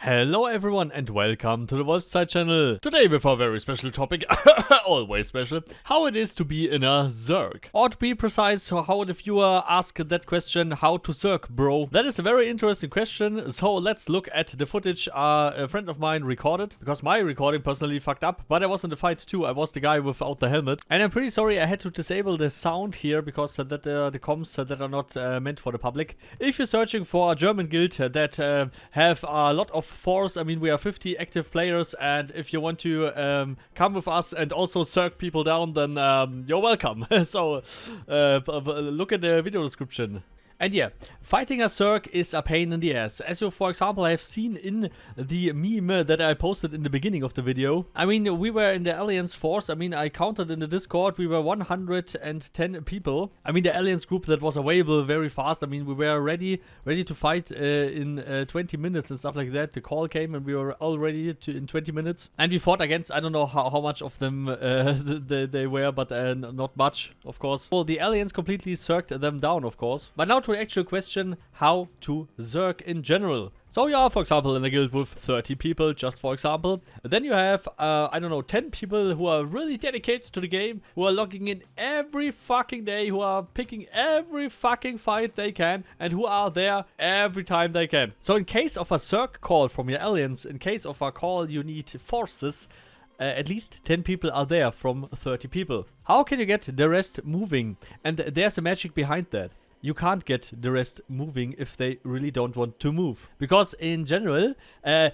Hello everyone and welcome to the Wolfside channel. Today with our very special topic, always special, how it is to be in a Zerg. Or to be precise, how the viewer asked that question, how to Zerg bro. That is a very interesting question, so let's look at the footage a friend of mine recorded. Because my recording personally fucked up, but I was in the fight too, I was the guy without the helmet. And I'm pretty sorry I had to disable the sound here, because the comms that are not meant for the public. If you're searching for a German guild that have a lot of force, I mean we are 50 active players, and if you want to come with us and also Zerg people down, then you're welcome. So look at the video description. And yeah, fighting a Zerg is a pain in the ass. As you, for example, have seen in the meme that I posted in the beginning of the video. I mean, we were in the Alliance force. I mean, I counted in the Discord, we were 110 people. I mean, the Alliance group that was available very fast. I mean, we were ready to fight in 20 minutes and stuff like that. The call came and we were all ready in 20 minutes. And we fought against, I don't know how much of them they were, but not much, of course. Well, the Alliance completely Zerged them down, of course. But now to the actual question, how to Zerg in general. So you are, for example, in a guild with 30 people, just for example. Then you have, I don't know, 10 people who are really dedicated to the game, who are logging in every fucking day, who are picking every fucking fight they can, and who are there every time they can. So in case of a Zerg call from your Alliance, in case of a call you need forces, at least 10 people are there from 30 people. How can you get the rest moving? And there's a magic behind that. You can't get the rest moving if they really don't want to move. Because in general, I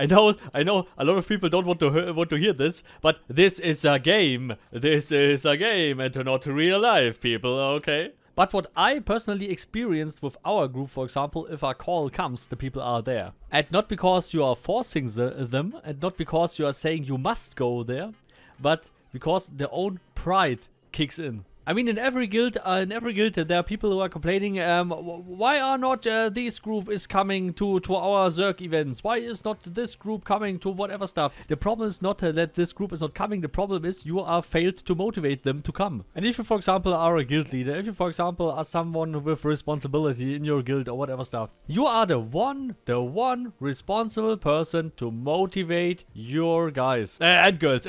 know a lot of people don't want to hear this, but this is a game. This is a game and not real life, people, okay? But what I personally experienced with our group, for example, if a call comes, the people are there. And not because you are forcing them, and not because you are saying you must go there, but because their own pride kicks in. I mean, in every guild, there are people who are complaining, why are not this group is coming to our Zerg events? Why is not this group coming to whatever stuff? The problem is not that this group is not coming. The problem is you are failed to motivate them to come. And if you, for example, are a guild leader, if you, for example, are someone with responsibility in your guild or whatever stuff, you are the one responsible person to motivate your guys and girls,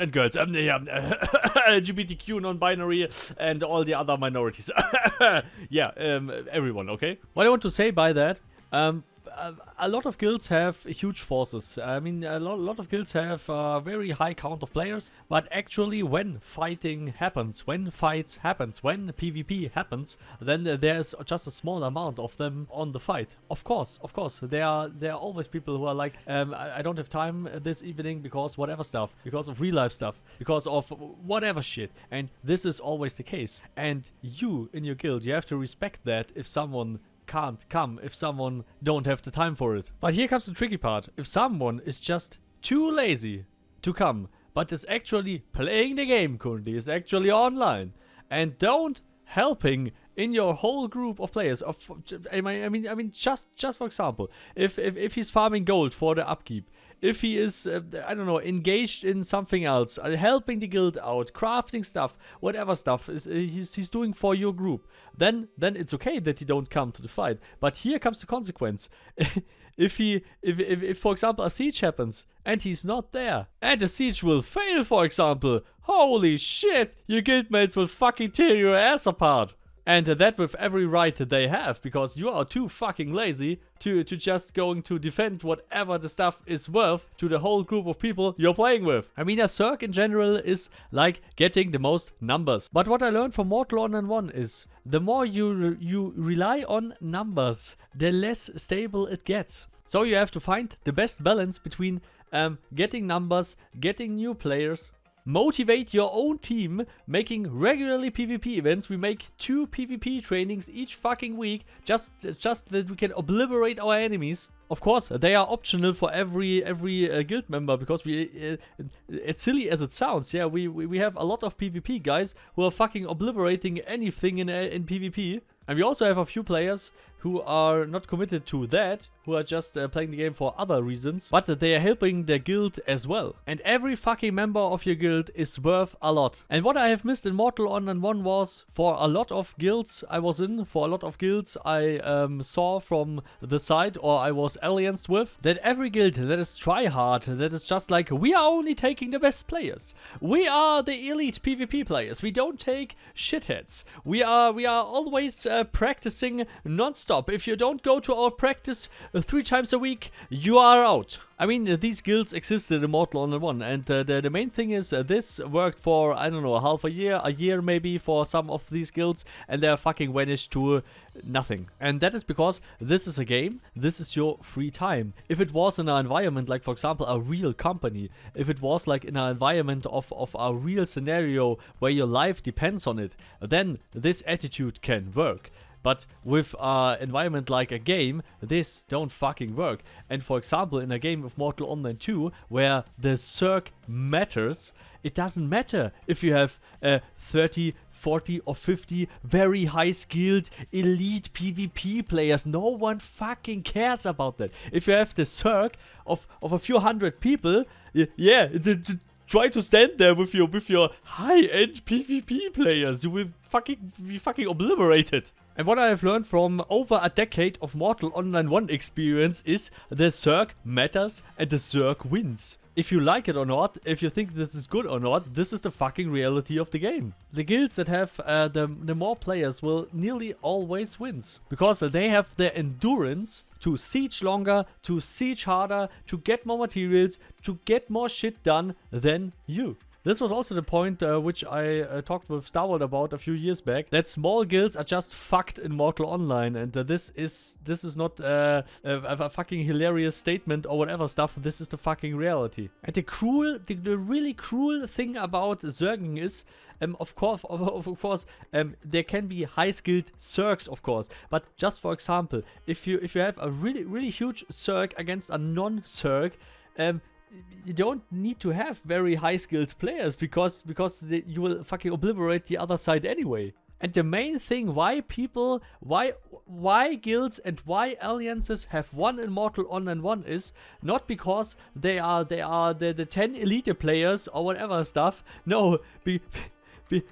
LGBTQ, non-binary, and all the other minorities. Yeah, everyone, okay? What I want to say by that, a lot of guilds have huge forces. I mean, a lot of guilds have a very high count of players, but actually when fighting happens, when fights happens, when PvP happens, then there's just a small amount of them on the fight. Of course, there are always people who are like, I don't have time this evening because whatever stuff, because of real life stuff, because of whatever shit, and this is always the case. And you, in your guild, you have to respect that if someone can't come, if someone don't have the time for it. But here comes the tricky part. If someone is just too lazy to come, but is actually playing the game currently, is actually online, and don't helping in your whole group of players, I mean, just for example, if he's farming gold for the upkeep, if he is, I don't know, engaged in something else, helping the guild out, crafting stuff, whatever stuff he's doing for your group, then it's okay that he don't come to the fight. But here comes the consequence. If for example a siege happens and he's not there, and the siege will fail, for example, holy shit, your guildmates will fucking tear your ass apart. And that with every right that they have, because you are too fucking lazy to just going to defend whatever the stuff is worth to the whole group of people you're playing with. I mean, a Zerg in general is like getting the most numbers. But what I learned from Mortal Online 1 is, the more you rely on numbers, the less stable it gets. So you have to find the best balance between getting numbers, getting new players, motivate your own team, making regularly PvP events. We make 2 PvP trainings each fucking week, just that we can obliterate our enemies. Of course, they are optional for every guild member, because we, as silly as it sounds, yeah, we have a lot of PvP guys who are fucking obliterating anything in PvP. And we also have a few players who are not committed to that, who are just playing the game for other reasons, but that they are helping their guild as well. And every fucking member of your guild is worth a lot. And what I have missed in Mortal Online 1 was, for a lot of guilds I was in, for a lot of guilds I saw from the side or I was allianced with, that every guild that is tryhard, that is just like, we are only taking the best players. We are the elite PvP players. We don't take shitheads. We are always practicing non-stop. If you don't go to our practice 3 times a week, you are out. I mean, these guilds existed in Mortal Online 1, and the main thing is this worked for, I don't know, half a year maybe for some of these guilds, and they're fucking vanished to nothing. And that is because this is a game, this is your free time. If it was in an environment like, for example, a real company, if it was like in an environment of a real scenario where your life depends on it, then this attitude can work. But with an environment like a game, this don't fucking work. And for example, in a game of Mortal Online 2, where the Zerg matters, it doesn't matter if you have 30, 40 or 50 very high skilled elite PvP players. No one fucking cares about that. If you have the Zerg of a few hundred people, yeah, try to stand there with your high-end PvP players. You will be fucking obliterated. And what I have learned from over a decade of Mortal Online 1 experience is the Zerg matters and the Zerg wins. If you like it or not, if you think this is good or not, this is the fucking reality of the game. The guilds that have the more players will nearly always wins. Because they have the endurance to siege longer, to siege harder, to get more materials, to get more shit done than you. This was also the point which I talked with Starwold about a few years back, that small guilds are just fucked in Mortal Online, and this is not a fucking hilarious statement or whatever stuff. This is the fucking reality. And the really cruel thing about Zerging is, of course, there can be high-skilled Zergs, of course. But just for example, if you have a really huge Zerg against a non-Zerg, you don't need to have very high-skilled players because you will fucking obliterate the other side anyway. And the main thing why guilds and why alliances have won in Mortal Online 1 is not because they are the 10 elite players or whatever stuff. No,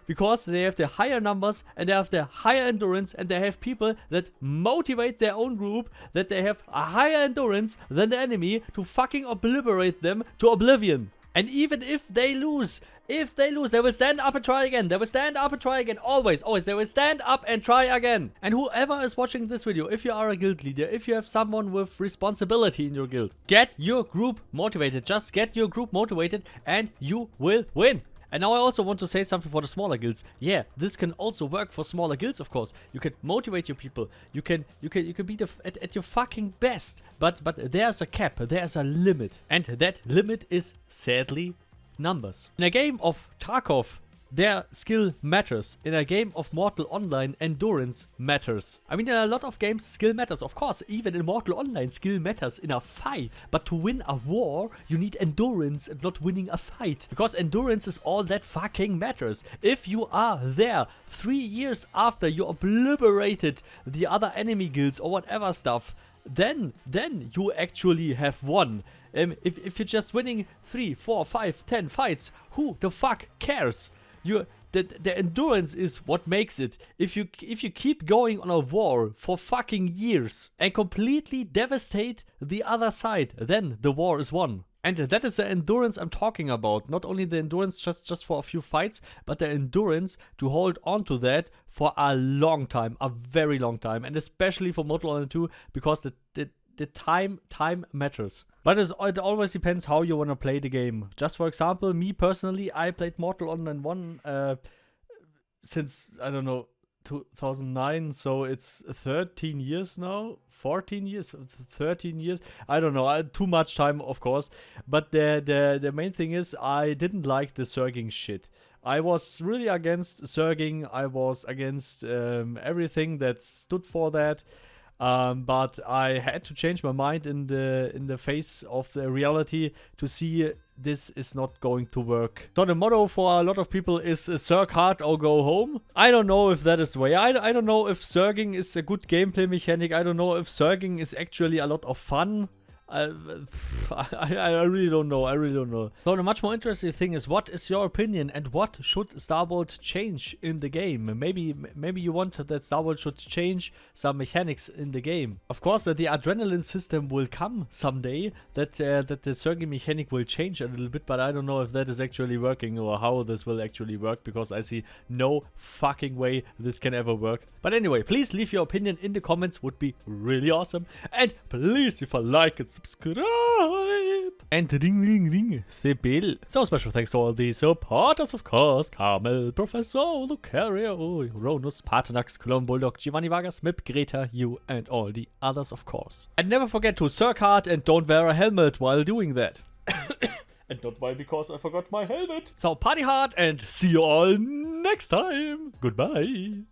because they have the higher numbers and they have the higher endurance and they have people that motivate their own group, that they have a higher endurance than the enemy to fucking obliterate them to oblivion. And even if they lose, they will stand up and try again. They will stand up and try again. Always. They will stand up and try again. And whoever is watching this video, if you are a guild leader, if you have someone with responsibility in your guild, get your group motivated. Just get your group motivated and you will win. And now I also want to say something for the smaller guilds. Yeah, this can also work for smaller guilds, of course. You can motivate your people. You can be at your fucking best. But there's a cap. There's a limit. And that limit is sadly numbers. In a game of Tarkov, their skill matters. In a game of Mortal Online, endurance matters. I mean, in a lot of games, skill matters. Of course, even in Mortal Online, skill matters in a fight. But to win a war, you need endurance and not winning a fight. Because endurance is all that fucking matters. If you are there 3 years after you obliterated the other enemy guilds or whatever stuff, then you actually have won. If you're just winning 3, 4, 5, 10 fights, who the fuck cares? The endurance is what makes it. If you keep going on a war for fucking years and completely devastate the other side, then the war is won. And that is the endurance I'm talking about. Not only the endurance just for a few fights, but the endurance to hold on to that for a long time, a very long time. And especially for Mortal Online 2, because the time matters. But it always depends how you want to play the game. Just for example, me personally, I played Mortal Online 1 since, I don't know, 2009, so it's 13 years now, 14 years, 13 years, I don't know, too much time, of course. But the main thing is, I didn't like the Zerging shit. I was really against Zerging. I was against everything that stood for that. But I had to change my mind in the face of the reality to see this is not going to work. So the motto for a lot of people is Zerg hard or go home. I don't know if that is the way. I don't know if Zerging is a good gameplay mechanic. I don't know if Zerging is actually a lot of fun. I really don't know. I really don't know. So the much more interesting thing is, what is your opinion and what should Starbolt change in the game? Maybe you want that Starbolt should change some mechanics in the game. Of course, the adrenaline system will come someday. That the Zerging mechanic will change a little bit, but I don't know if that is actually working or how this will actually work, because I see no fucking way this can ever work. But anyway, please leave your opinion in the comments. Would be really awesome. And please, if you like it, subscribe and ring the bell. So special thanks to all the supporters, of course: Carmel, Professor, Lukario, Rhonus, Paarthurnax, Cologne, Bulldog, Giovanni, Vargas, Mip, Greta, you, and all the others, of course. And never forget to Zerg hard and don't wear a helmet while doing that. And not why, because I forgot my helmet. So party hard and see you all next time. Goodbye.